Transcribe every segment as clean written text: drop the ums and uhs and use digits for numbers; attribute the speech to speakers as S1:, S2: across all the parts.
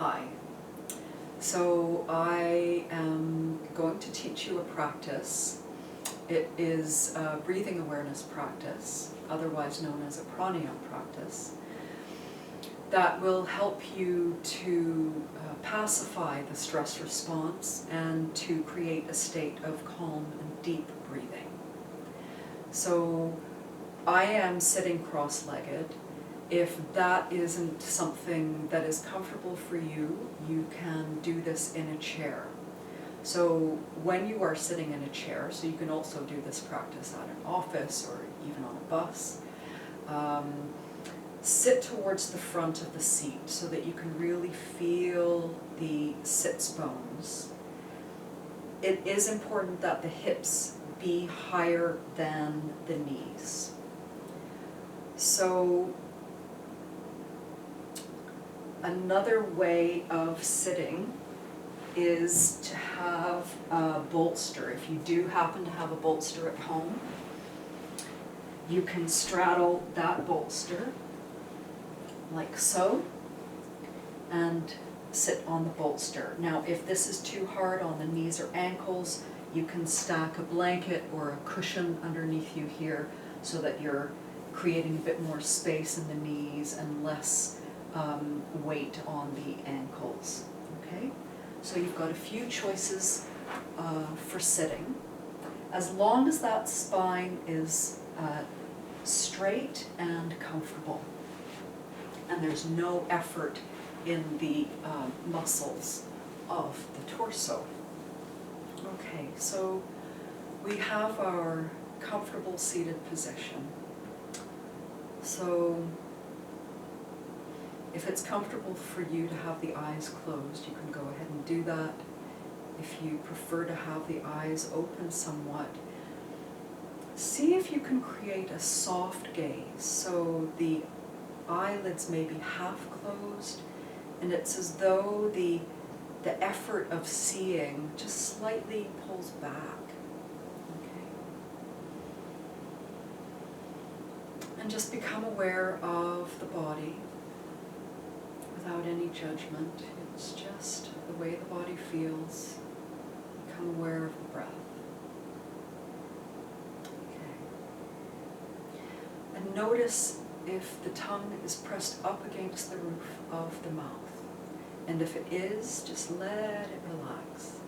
S1: Hi. So I am going to teach you a practice. It is a breathing awareness practice, otherwise known as a pranayama practice, that will help you to pacify the stress response and to create a state of calm and deep breathing. So I am sitting cross-legged. If that isn't something that is comfortable for you, you can do this in a chair. So when you are sitting in a chair, so you can also do this practice at an office or even on a bus, sit towards the front of the seat so that you can really feel the sits bones. It is important that the hips be higher than the knees. So another way of sitting is to have a bolster. If you do happen to have a bolster at home, you can straddle that bolster like so and sit on the bolster. Now, if this is too hard on the knees or ankles, you can stack a blanket or a cushion underneath you here so that you're creating a bit more space in the knees and less weight on the ankles. Okay? So you've got a few choices for sitting. As long as that spine is straight and comfortable, and there's no effort in the muscles of the torso. Okay, so we have our comfortable seated position. So if it's comfortable for you to have the eyes closed, you can go ahead and do that. If you prefer to have the eyes open somewhat, see if you can create a soft gaze. So the eyelids may be half closed, and it's as though the effort of seeing just slightly pulls back. Okay. And just become aware of the body without any judgment. It's just the way the body feels. Become aware of the breath. Okay. And notice if the tongue is pressed up against the roof of the mouth. And if it is, just let it relax.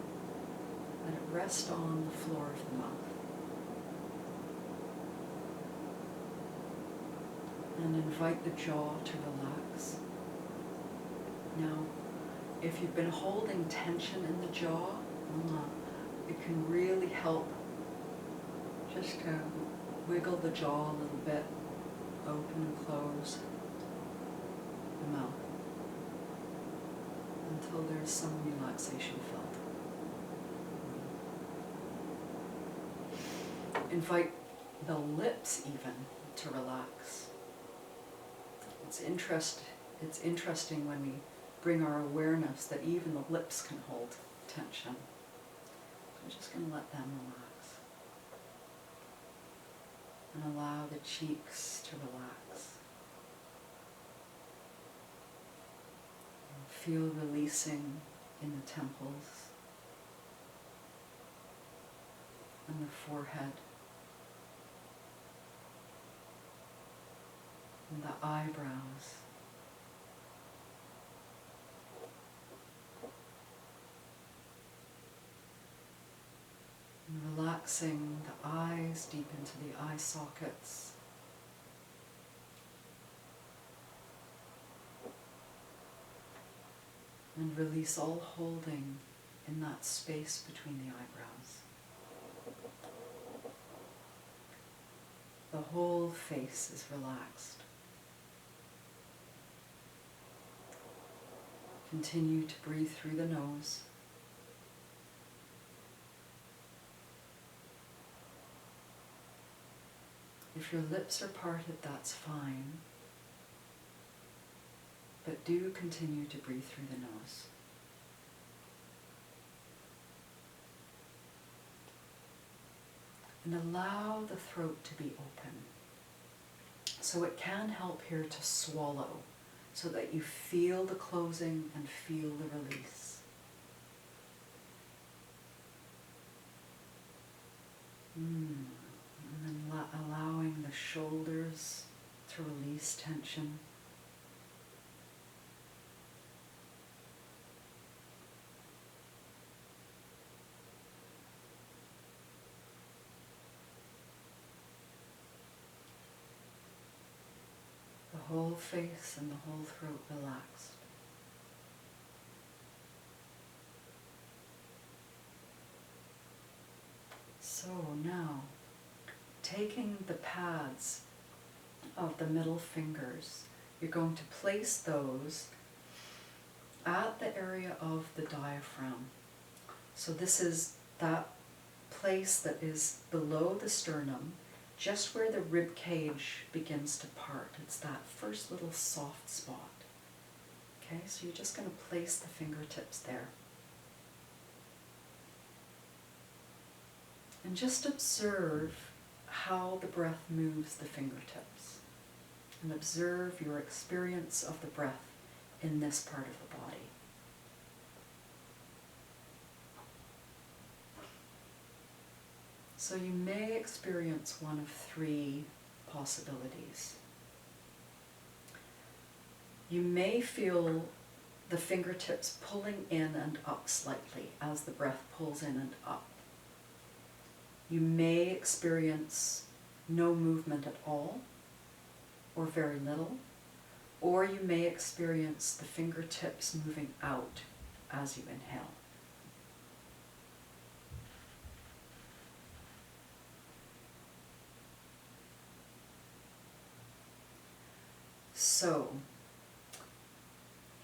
S1: Let it rest on the floor of the mouth. And invite the jaw to relax. Now, if you've been holding tension in the jaw, it can really help just to wiggle the jaw a little bit, open and close the mouth until there's some relaxation felt. Invite the lips even to relax. It's interesting when we bring our awareness that even the lips can hold tension. So I'm just going to let them relax. And allow the cheeks to relax. And feel releasing in the temples and the forehead and the eyebrows. And relaxing the eyes deep into the eye sockets. And release all holding in that space between the eyebrows. The whole face is relaxed. Continue to breathe through the nose. If your lips are parted, that's fine. But do continue to breathe through the nose. And allow the throat to be open. So it can help here to swallow so that you feel the closing and feel the release. And then allowing the shoulders to release tension. The whole face and the whole throat relaxed. So now, taking the pads of the middle fingers, you're going to place those at the area of the diaphragm. So this is that place that is below the sternum, just where the rib cage begins to part. It's that first little soft spot. Okay, so you're just going to place the fingertips there. And just observe how the breath moves the fingertips. And observe your experience of the breath in this part of the body. So you may experience one of three possibilities. You may feel the fingertips pulling in and up slightly as the breath pulls in and up. You may experience no movement at all, or very little, or you may experience the fingertips moving out as you inhale. So,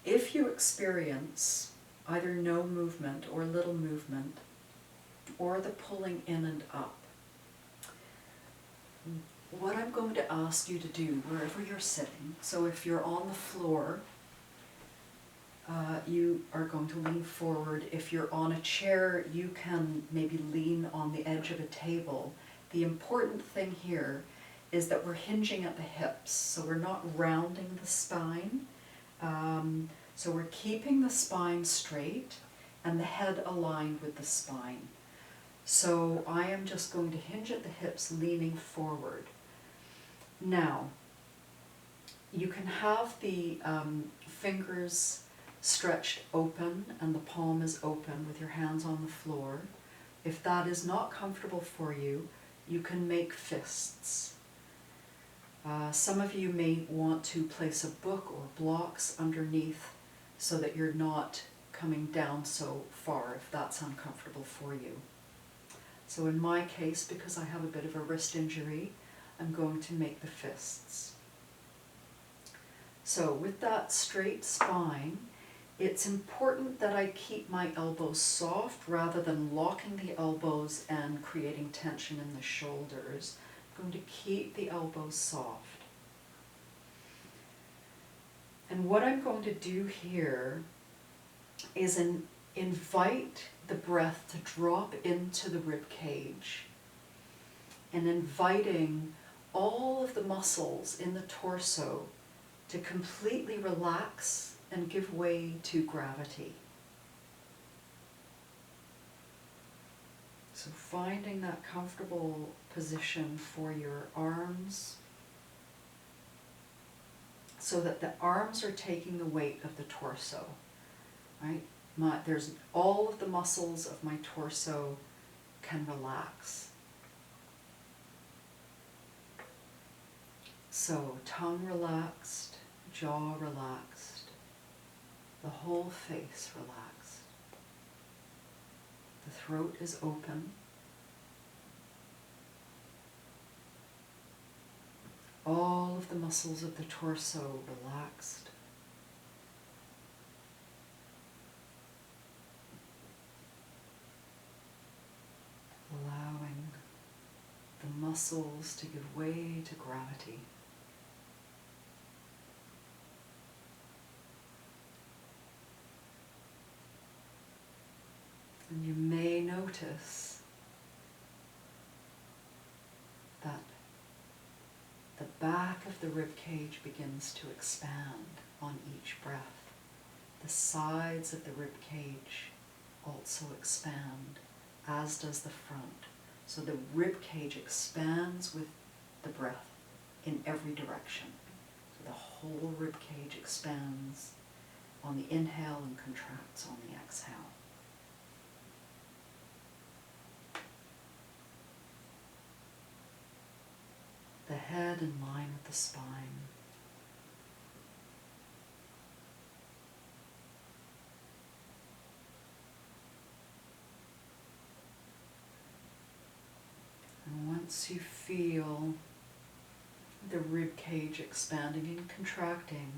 S1: if you experience either no movement or little movement, or the pulling in and up, what I'm going to ask you to do wherever you're sitting, so if you're on the floor, you are going to lean forward. If you're on a chair, you can maybe lean on the edge of a table. The important thing here is that we're hinging at the hips, so we're not rounding the spine. So we're keeping the spine straight and the head aligned with the spine. So I am just going to hinge at the hips, leaning forward. Now, you can have the fingers stretched open and the palm is open with your hands on the floor. If that is not comfortable for you, you can make fists. Some of you may want to place a book or blocks underneath so that you're not coming down so far if that's uncomfortable for you. So in my case, because I have a bit of a wrist injury, I'm going to make the fists. So with that straight spine, it's important that I keep my elbows soft rather than locking the elbows and creating tension in the shoulders. I'm going to keep the elbows soft. And what I'm going to do here is invite the breath to drop into the rib cage and inviting all of the muscles in the torso to completely relax and give way to gravity. So finding that comfortable position for your arms so that the arms are taking the weight of the torso, right? There's all of the muscles of my torso can relax. So tongue relaxed, jaw relaxed, the whole face relaxed. The throat is open. All of the muscles of the torso relaxed. Allowing the muscles to give way to gravity. And you may notice that the back of the rib cage begins to expand on each breath. The sides of the rib cage also expand, as does the front. So the rib cage expands with the breath in every direction. So the whole rib cage expands on the inhale and contracts on the exhale. The head in line with the spine. And once you feel the rib cage expanding and contracting,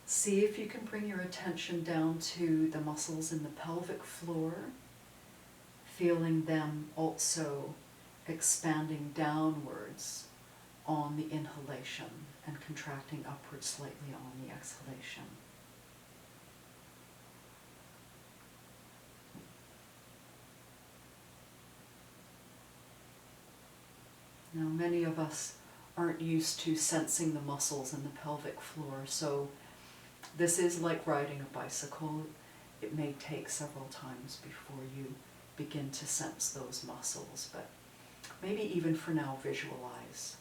S1: see if you can bring your attention down to the muscles in the pelvic floor, feeling them also expanding downwards on the inhalation and contracting upwards slightly on the exhalation. Now, many of us aren't used to sensing the muscles in the pelvic floor, so this is like riding a bicycle. It may take several times before you begin to sense those muscles, but maybe even for now, visualize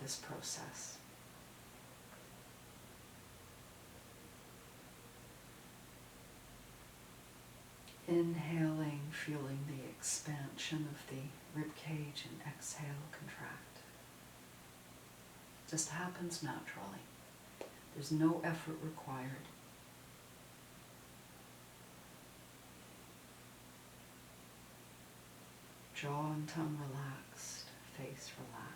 S1: this process. Inhaling, feeling the expansion of the rib cage, and exhale, contract. It just happens naturally. There's no effort required. Jaw and tongue relaxed, face relaxed.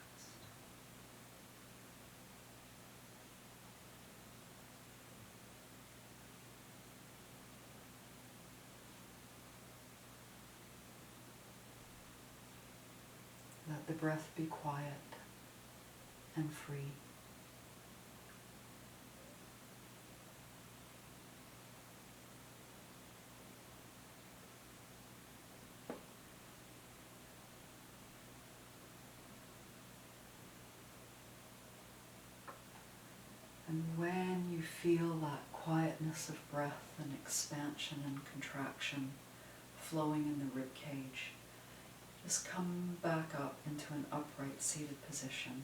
S1: Let the breath be quiet and free. And when you feel that quietness of breath and expansion and contraction flowing in the rib cage, just come back up into an upright seated position.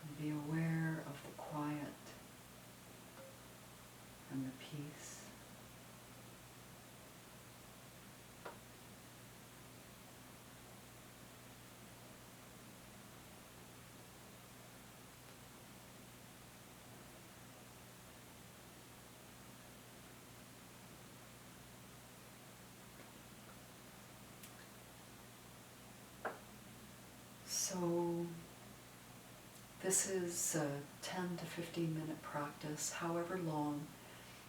S1: And be aware of the quiet and the peace. So this is a 10 to 15 minute practice, however long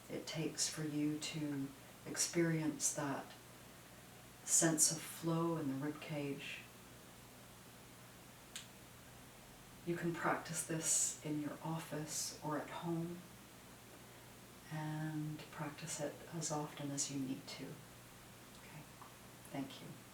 S1: it takes for you to experience that sense of flow in the rib cage. You can practice this in your office or at home, and practice it as often as you need to. Okay, thank you.